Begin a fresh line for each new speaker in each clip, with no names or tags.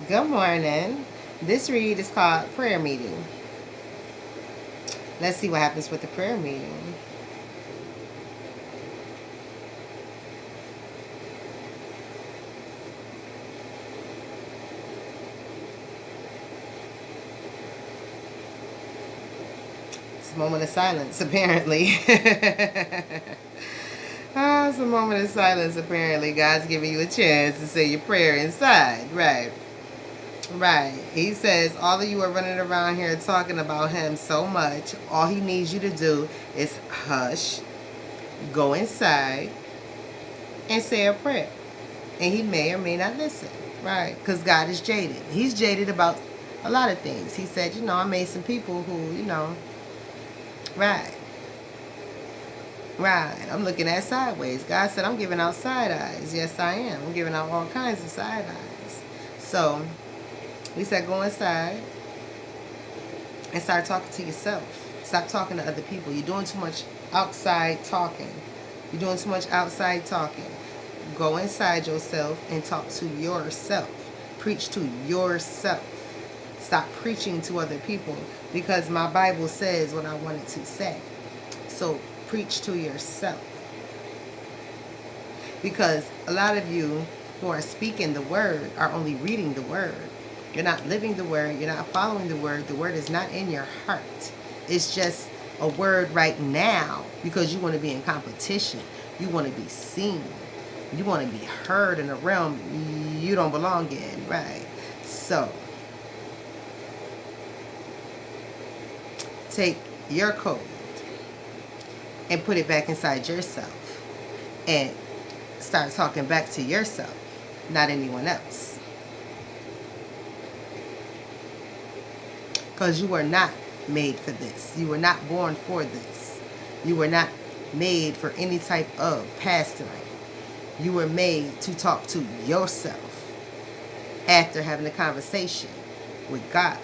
Good morning. This read is called Prayer Meeting. Let's see what happens with the prayer meeting. It's a moment of silence, apparently. It's a moment of silence, apparently. God's giving you a chance to say your prayer inside. Right. Right. He says, all of you are running around here talking about him so much. All he needs you to do is hush, go inside, and say a prayer. And he may or may not listen. Right. Because God is jaded. He's jaded about a lot of things. He said, I made some people who, right. Right. I'm looking at sideways. God said, I'm giving out side eyes. Yes, I am. I'm giving out all kinds of side eyes. So, he said, go inside and start talking to yourself. Stop talking to other people. You're doing too much outside talking. You're doing too much outside talking. Go inside yourself and talk to yourself. Preach to yourself. Stop preaching to other people, because my Bible says what I wanted to say. So preach to yourself. Because a lot of you who are speaking the word are only reading the word. You're not living the word. You're not following the word. The word is not in your heart. It's just a word right now because you want to be in competition. You want to be seen. You want to be heard in a realm you don't belong in, right? So, take your code and put it back inside yourself and start talking back to yourself, not anyone else. Because you were not made for this. You were not born for this. You were not made for any type of pastoring. You were made to talk to yourself after having a conversation with God.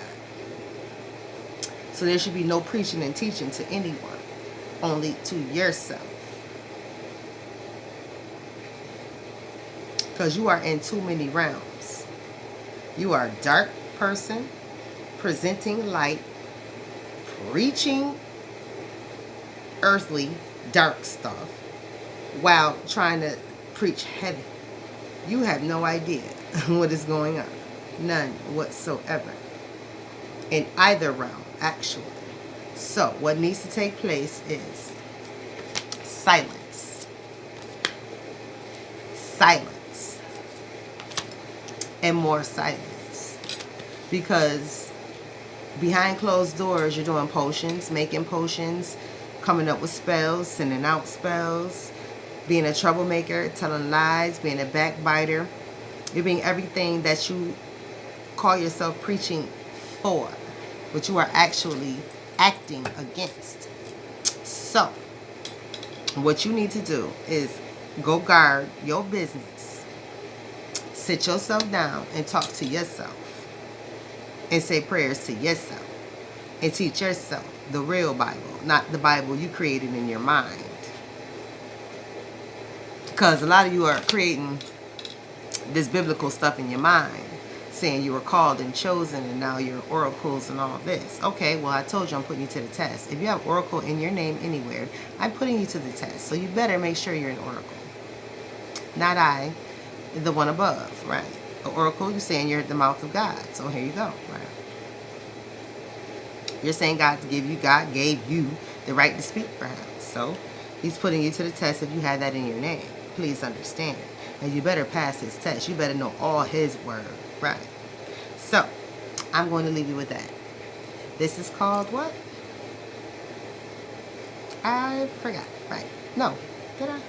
So there should be no preaching and teaching to anyone, only to yourself. Because you are in too many realms. You are a dark person, presenting light, preaching earthly dark stuff while trying to preach heaven. You have no idea what is going on. None whatsoever. In either realm, actually. So, what needs to take place is silence. Silence. And more silence. Because behind closed doors, you're doing potions, making potions, coming up with spells, sending out spells, being a troublemaker, telling lies, being a backbiter. You're being everything that you call yourself preaching for, but you are actually acting against. So, what you need to do is go guard your business. Sit yourself down and talk to yourself. And say prayers to yourself. And teach yourself the real Bible, not the Bible you created in your mind. Because a lot of you are creating this biblical stuff in your mind, saying you were called and chosen and now you're oracles and all this. Okay, well, I told you I'm putting you to the test. If you have oracle in your name anywhere, I'm putting you to the test. So you better make sure you're an oracle. Not I, the one above, right? An oracle, you're saying you're at the mouth of God. So here you go, right? You're saying God gave you the right to speak for him. So he's putting you to the test if you have that in your name. Please understand. And you better pass his test. You better know all his word. Right. So, I'm going to leave you with that. This is called what? I forgot. Right. No. Did I?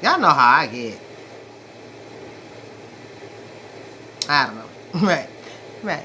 Y'all know how I get. I don't know. Right. Right.